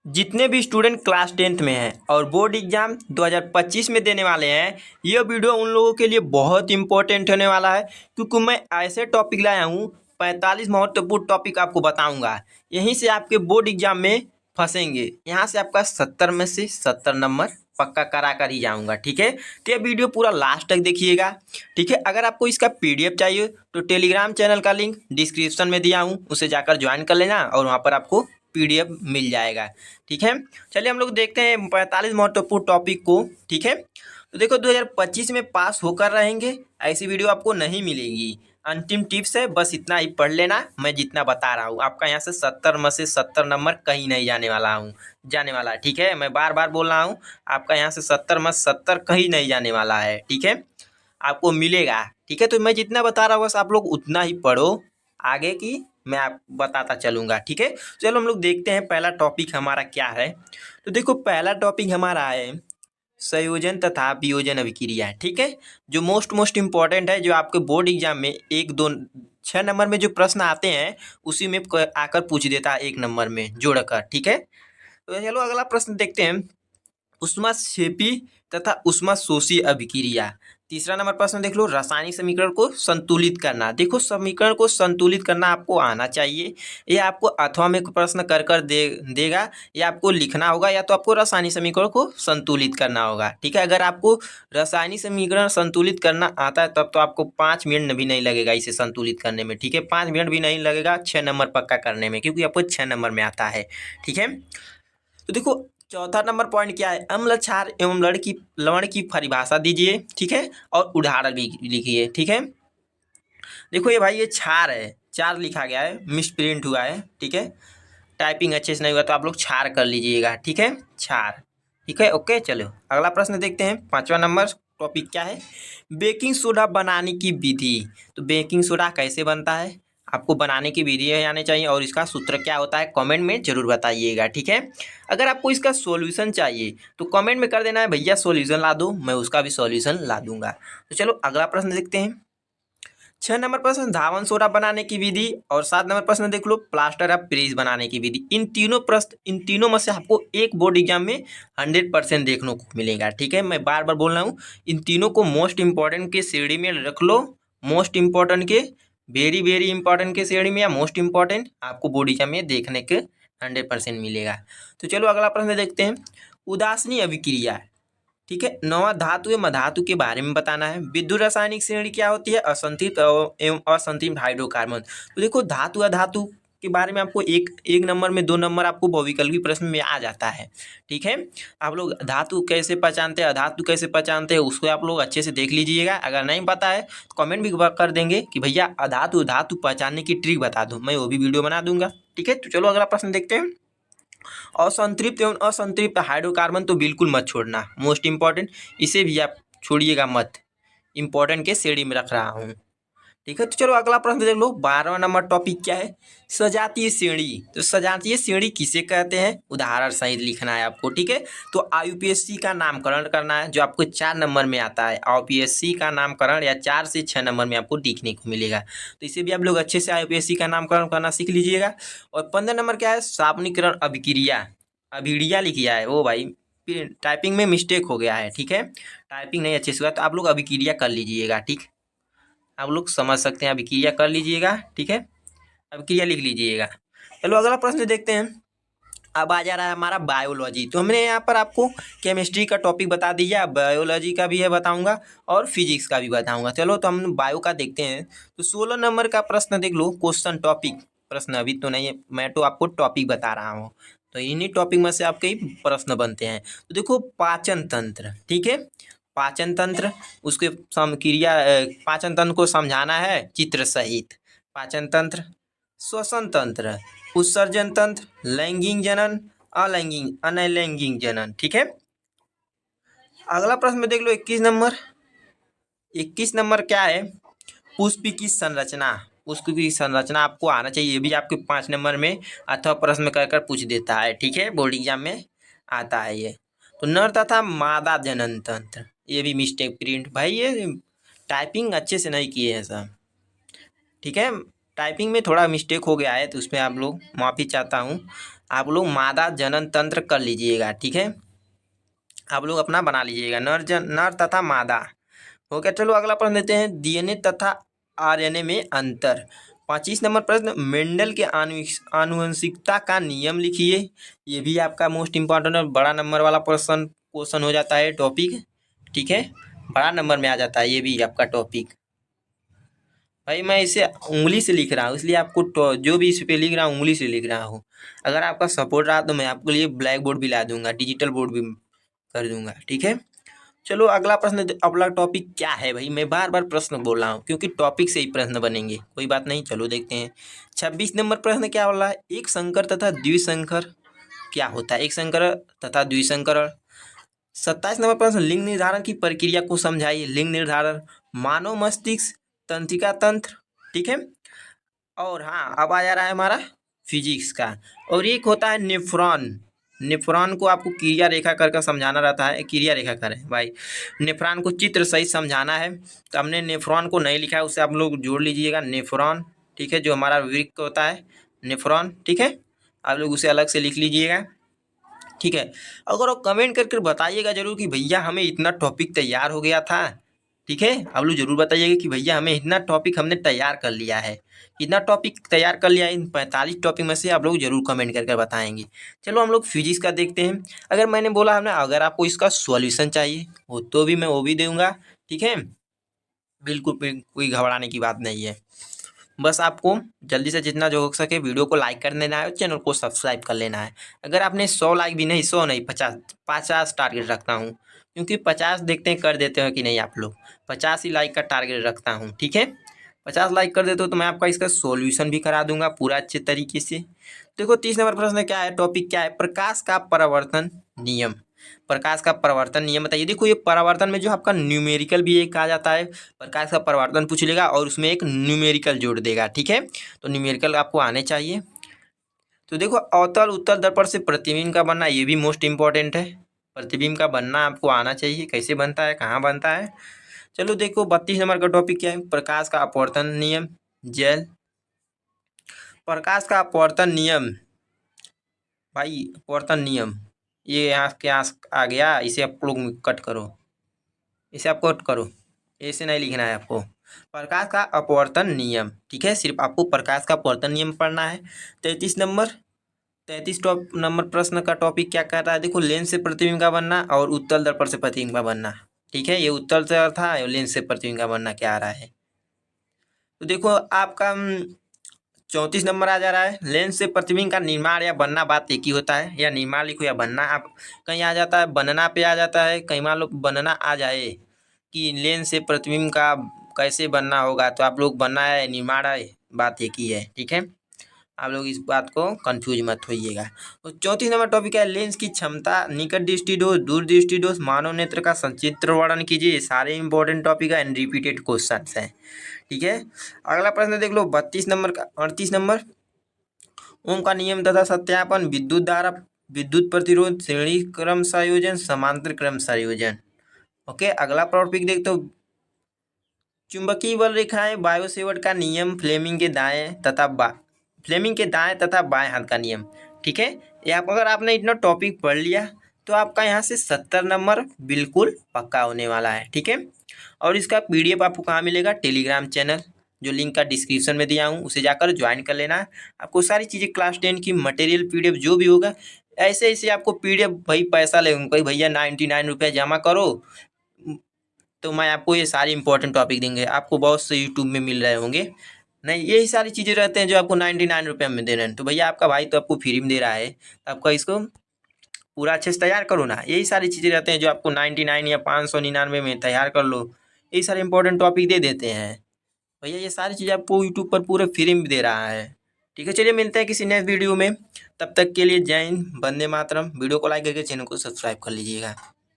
जितने भी student class 10th में हैं और बोर्ड एग्जाम 2025 में देने वाले हैं, ये वीडियो उन लोगों के लिए बहुत इंपॉर्टेंट होने वाला है, क्योंकि मैं ऐसे टॉपिक लाया हूँ। 45 महत्वपूर्ण टॉपिक आपको बताऊंगा। यहीं से आपके बोर्ड एग्जाम में फंसेंगे। यहाँ से आपका 70 में से 70 नंबर पक्का करा कर ही जाऊंगा। ठीक है, तो ये वीडियो पूरा लास्ट तक देखिएगा। ठीक है, अगर आपको इसका पीडीएफ चाहिए तो टेलीग्राम चैनल का लिंक डिस्क्रिप्शन में दिया हूँ, उसे जाकर ज्वाइन कर लेना और वहाँ पर आपको पीडीएफ मिल जाएगा। ठीक है, चलिए हम लोग देखते हैं 45 महत्वपूर्ण टॉपिक को। ठीक है, तो देखो 2025 में पास होकर रहेंगे, ऐसी वीडियो आपको नहीं मिलेगी। अंतिम टिप्स है, बस इतना ही पढ़ लेना। मैं जितना बता रहा हूँ आपका यहाँ से 70 में से 70 नंबर कहीं नहीं जाने वाला है। ठीक है, मैं बार बार बोल रहा हूँ, आपका यहाँ से 70 में 70 कहीं नहीं जाने वाला है। ठीक है, आपको मिलेगा। ठीक है, तो मैं जितना बता रहा हूँ बस आप लोग उतना ही पढ़ो, आगे की मैं आप बताता चलूँगा। ठीक है, चलो हम लोग देखते हैं पहला टॉपिक हमारा क्या है। तो देखो पहला टॉपिक हमारा है संयोजन तथा वियोजन अभिक्रिया। ठीक है, जो मोस्ट इम्पॉर्टेंट है, जो आपके बोर्ड एग्जाम में 1 2 6 नंबर में जो प्रश्न आते हैं उसी में आकर पूछ देता है 1 नंबर में जोड़कर। ठीक है, तो चलो अगला प्रश्न देखते हैं। ऊष्माक्षेपी तथा ऊष्माशोषी अभिक्रिया। तीसरा नंबर प्रश्न देख लो, रासायनिक समीकरण को संतुलित करना। देखो समीकरण को संतुलित करना आपको आना चाहिए। ये आपको अथवा में प्रश्न कर देगा, या आपको लिखना होगा, या तो आपको रासायनिक समीकरण को संतुलित करना होगा। ठीक है, अगर आपको रासायनिक समीकरण संतुलित करना आता है तब तो आपको 5 मिनट भी नहीं लगेगा इसे संतुलित करने में। ठीक है, 5 मिनट भी नहीं लगेगा 6 नंबर पक्का करने में, क्योंकि आपको 6 नंबर में आता है। ठीक है, तो देखो चौथा नंबर पॉइंट क्या है, अम्ल क्षार एवं लवण की परिभाषा दीजिए। ठीक है, और उदाहरण भी लिखिए। ठीक है, देखो ये भाई ये क्षार है, 4 लिखा गया है, मिस प्रिंट हुआ है। ठीक है, टाइपिंग अच्छे से नहीं हुआ तो आप लोग क्षार कर लीजिएगा। ठीक है, क्षार। ठीक है, ओके। चलो अगला प्रश्न देखते हैं। 5वां नंबर टॉपिक क्या है, बेकिंग सोडा बनाने की विधि। तो बेकिंग सोडा कैसे बनता है, आपको बनाने की विधि आनी चाहिए, और इसका सूत्र क्या होता है कमेंट में जरूर बताइएगा। ठीक है, अगर आपको इसका सॉल्यूशन चाहिए तो कमेंट में कर देना है भैया सॉल्यूशन ला दो, मैं उसका भी सॉल्यूशन ला दूंगा। तो चलो अगला प्रश्न देखते हैं। 6 नंबर प्रश्न धावन सोडा बनाने की विधि, और 7 नंबर प्रश्न देख लो प्लास्टर ऑफ पेरिस बनाने की विधि। इन तीनों में से आपको एक बोर्ड एग्जाम में 100% देखने को मिलेगा। ठीक है, मैं बार बार बोल रहा हूँ, इन तीनों को मोस्ट इंपॉर्टेंट के श्रेणी में रख लो। मोस्ट इंपॉर्टेंट के, वेरी इंपॉर्टेंट के श्रेणी में, या मोस्ट इंपॉर्टेंट आपको बोर्ड एग्जाम में देखने के 100% मिलेगा। तो चलो अगला प्रश्न देखते हैं। उदासीन अभिक्रिया। ठीक है, 9वां धातु एवं अधातु के बारे में बताना है। विद्युत रासायनिक श्रेणी क्या होती है, असंतृप्त एवं असंतृप्त हाइड्रोकार्बन। तो देखो धातु अधातु के बारे में आपको एक नंबर में 2 नंबर आपको बहुविकल्पी प्रश्न में आ जाता है। ठीक है, आप लोग धातु कैसे पहचानते हैं, अधातु कैसे पहचानते हैं, उसको आप लोग अच्छे से देख लीजिएगा। अगर नहीं पता है तो कमेंट भी कर देंगे कि भैया अधातु धातु पहचानने की ट्रिक बता दो, मैं वो भी वीडियो बना दूंगा। ठीक है, तो चलो अगला प्रश्न देखते हैं। असंतृप्त एवं असंतृप्त हाइड्रोकार्बन तो बिल्कुल मत छोड़ना, मोस्ट इंपॉर्टेंट, इसे भी आप छोड़िएगा मत, इंपॉर्टेंट के श्रेणी में रख रहा हूँ। ठीक है, तो चलो अगला प्रश्न देख लो। 12वां नंबर टॉपिक क्या है, सजातीय श्रेणी। तो सजातीय श्रेणी किसे कहते हैं, उदाहरण सहित लिखना है आपको। ठीक है, तो आईयूपीएससी का नामकरण करना है, जो आपको 4 नंबर में आता है। आईयूपीएससी का नामकरण या 4 से 6 नंबर में आपको देखने को मिलेगा, तो इसे भी आप लोग अच्छे से आईयूपीएससी का नामकरण करना सीख लीजिएगा। और 15 नंबर क्या है, सापनीकरण अभिक्रिया। अभिक्रिया लिखिया है वो भाई, टाइपिंग में मिस्टेक हो गया है। ठीक है, टाइपिंग नहीं अच्छे से हुआ तो आप लोग अभिक्रिया कर लीजिएगा। ठीक, आप लोग समझ सकते हैं, अभिक्रिया कर लीजिएगा। ठीक है, अभिक्रिया लिख लीजिएगा। चलो अगला प्रश्न देखते हैं। अब आ जा रहा है हमारा बायोलॉजी। तो हमने यहाँ पर आपको केमिस्ट्री का टॉपिक बता दिया, बायोलॉजी का भी है बताऊंगा, और फिजिक्स का भी बताऊंगा। चलो तो हम बायो का देखते हैं। तो 16 नंबर का प्रश्न देख लो, क्वेश्चन टॉपिक। प्रश्न अभी तो नहीं है, मैं तो आपको टॉपिक बता रहा हूँ, तो इन्हीं टॉपिक में से आपके ही प्रश्न बनते हैं। तो देखो पाचन तंत्र। ठीक है, पाचन तंत्र, उसके समक्रिया, पाचन तंत्र को समझाना है चित्र सहित। पाचन तंत्र, श्वसन तंत्र, उत्सर्जन तंत्र, लैंगिक जनन, अनैंगिक जनन। ठीक है, अगला प्रश्न में देख लो 21 नंबर। 21 नंबर क्या है, पुष्प की संरचना। पुष्प की संरचना आपको आना चाहिए, ये भी आपके 5 नंबर में अथवा प्रश्न में कर पूछ देता है। ठीक है, बोर्ड एग्जाम में आता है ये। तो नर तथा मादा जनन तंत्र, ये भी मिस्टेक प्रिंट भाई, ये टाइपिंग अच्छे से नहीं किए हैं सब। ठीक है, टाइपिंग में थोड़ा मिस्टेक हो गया है, तो उसमें आप लोग माफ़ी चाहता हूँ। आप लोग मादा जनन तंत्र कर लीजिएगा, ठीक है। आप लोग अपना बना लीजिएगा नर तथा मादा। हो गया। चलो अगला प्रश्न लेते हैं, डीएनए तथा आरएनए में अंतर। 25 नंबर प्रश्न, मेंडल के आनुवंशिकता का नियम लिखिए। ये भी आपका मोस्ट इंपॉर्टेंट और बड़ा नंबर वाला क्वेश्चन हो जाता है टॉपिक, ठीक है। बड़ा नंबर में आ जाता है ये भी आपका टॉपिक। भाई मैं इसे उंगली से लिख रहा हूँ, इसलिए आपको जो भी इस पे लिख रहा हूँ उंगली से लिख रहा हूँ। अगर आपका सपोर्ट रहा तो मैं आपके लिए ब्लैक बोर्ड भी ला दूंगा, डिजिटल बोर्ड भी कर दूंगा, ठीक है। चलो अगला प्रश्न, अगला टॉपिक क्या है भाई, मैं बार बार प्रश्न बोल रहा हूँ क्योंकि टॉपिक से ही प्रश्न बनेंगे, कोई बात नहीं। चलो देखते हैं 26 नंबर प्रश्न क्या बोला है, एक संकर तथा द्विसंकर क्या होता है, एक संकर तथा द्विसंकरण। 27 नंबर प्रश्न, लिंग निर्धारण की प्रक्रिया को समझाइए। लिंग निर्धारण, मानव मस्तिष्क, तंत्रिका तंत्र, ठीक है। और हाँ अब आ जा रहा है हमारा फिजिक्स का, और एक होता है नेफ्रॉन। नेफ्रॉन को आपको क्रिया रेखा कर समझाना रहता है, क्रिया रेखा करें भाई, नेफ्रॉन को चित्र सहित समझाना है। तो हमने नेफ्रॉन को नहीं लिखा है, उससे आप लोग जोड़ लीजिएगा नेफ्रॉन, ठीक है, जो हमारा वृक्क होता है नेफ्रॉन, ठीक है। आप लोग उसे अलग से लिख लीजिएगा, ठीक है। अगर आप कमेंट करके बताइएगा जरूर कि भैया हमें इतना टॉपिक तैयार हो गया था, ठीक है। आप लोग जरूर बताइएगा कि भैया हमें इतना टॉपिक हमने तैयार कर लिया है, इतना टॉपिक तैयार कर लिया है। इन 45 टॉपिक में से आप लोग जरूर कमेंट करके बताएंगे। चलो हम लोग फिजिक्स का देखते हैं। अगर मैंने बोला हमने, अगर आपको इसका सॉल्यूशन चाहिए हो तो भी मैं वो भी दूंगा, ठीक है। बिल्कुल कोई घबराने की बात नहीं है। बस आपको जल्दी से जितना जो हो सके वीडियो को लाइक कर देना है, चैनल को सब्सक्राइब कर लेना है। अगर आपने 100 लाइक भी नहीं, 100 नहीं, 50 टारगेट रखता हूँ, क्योंकि 50 देखते हैं कर देते हो कि नहीं आप लोग। 50 ही लाइक का टारगेट रखता हूँ, ठीक है। 50 लाइक कर देते हो तो मैं आपका इसका सॉल्यूशन भी करा दूंगा पूरा अच्छे तरीके से। देखो 30 नंबर प्रश्न क्या है, टॉपिक क्या है, प्रकाश का परावर्तन नियम। प्रकाश का परावर्तन नियम बताइए। देखो ये परावर्तन में जो आपका न्यूमेरिकल भी एक आ जाता है, प्रकाश का परावर्तन पूछ लेगा और उसमें एक न्यूमेरिकल जोड़ देगा, ठीक है। तो न्यूमेरिकल आपको आने चाहिए। तो देखो अवतल उत्तल दर्पण से प्रतिबिंब का बनना, ये भी मोस्ट इंपॉर्टेंट है। प्रतिबिंब का बनना आपको आना चाहिए, कैसे बनता है, कहाँ बनता है। चलो देखो 32 नंबर का टॉपिक क्या है, प्रकाश का अपवर्तन नियम। जेल प्रकाश का अपवर्तन नियम, भाई अपवर्तन नियम, ये यहाँ के यहाँ आ गया, इसे आप लोग कट करो, इसे आप कट करो, ऐसे नहीं लिखना है आपको। प्रकाश का अपवर्तन नियम, ठीक है, सिर्फ आपको प्रकाश का अपवर्तन नियम पढ़ना है। 33 नंबर प्रश्न का टॉपिक क्या कर रहा है, देखो लेंस से प्रतिबिंब का बनना और उत्तल दर्पण से प्रतिबिंब का बनना, ठीक है। ये उत्तल से था, लेंस से प्रतिबिंब का बनना क्या आ रहा है। तो देखो आपका 34 नंबर आ जा रहा है, लेंस से प्रतिबिंब का निर्माण या बनना, बात एक ही होता है, या निर्माण लिखो या बनना। आप कहीं आ जाता है बनना पे आ जाता है, कहीं मान लो बनना आ जाए कि लेंस से प्रतिबिंब का कैसे बनना होगा, तो आप लोग बनना है निर्माण है, बात एक ही है, ठीक है। आप लोग इस बात को कंफ्यूज मत होइएगा। तो 34 नंबर टॉपिक है, लेंस की क्षमता, निकट दृष्टि दोष, दूर दृष्टि दोष, मानव नेत्र का संचित्र वर्णन कीजिए। ये सारे इंपॉर्टेंट टॉपिक है एंड रिपीटेड क्वेश्चन हैं, ठीक है। अगला प्रश्न देख लो 32 नंबर का, 38 नंबर, ओम का नियम तथा सत्यापन, विद्युत धारा, विद्युत प्रतिरोध, श्रेणी क्रम संयोजन, समांतर क्रम संयोजन। ओके अगला टॉपिक देखते हो, चुंबकीय बल रेखाएं, बायोसेवर्ट का नियम, फ्लेमिंग के दाएं तथा बाएं हाथ का नियम, ठीक है। ये आप अगर आपने इतना टॉपिक पढ़ लिया तो आपका यहाँ से 70 नंबर बिल्कुल पक्का होने वाला है, ठीक है। और इसका पीडीएफ आपको कहाँ मिलेगा, टेलीग्राम चैनल, जो लिंक का डिस्क्रिप्शन में दिया हूँ उसे जाकर ज्वाइन कर लेना। आपको सारी चीज़ें क्लास 10 की मटेरियल पीडीएफ जो भी होगा, ऐसे ऐसे आपको पीडीएफ भाई पैसा ले कोई भैया 99 रुपये जमा करो तो मैं आपको ये सारी इंपॉर्टेंट टॉपिक देंगे। आपको बहुत से यूट्यूब में मिल रहे होंगे, नहीं यही सारी चीज़ें रहते हैं जो आपको 99 रुपये में दे रहे हैं। तो भैया आपका भाई तो आपको फ्री में दे रहा है, तो आपका इसको पूरा अच्छे से तैयार करो ना। यही सारी चीज़ें रहते हैं जो आपको 99 या 599 में तैयार कर लो, यही सारे इंपॉर्टेंट टॉपिक दे देते हैं भैया। ये सारी चीज़ें आपको यूट्यूब पर पूरे फ्री में दे रहा है, ठीक है। चलिए मिलते हैं किसी नेक्स्ट वीडियो में, तब तक के लिए जय हिंद, वंदे मातरम। वीडियो को लाइक करके चैनल को सब्सक्राइब कर लीजिएगा।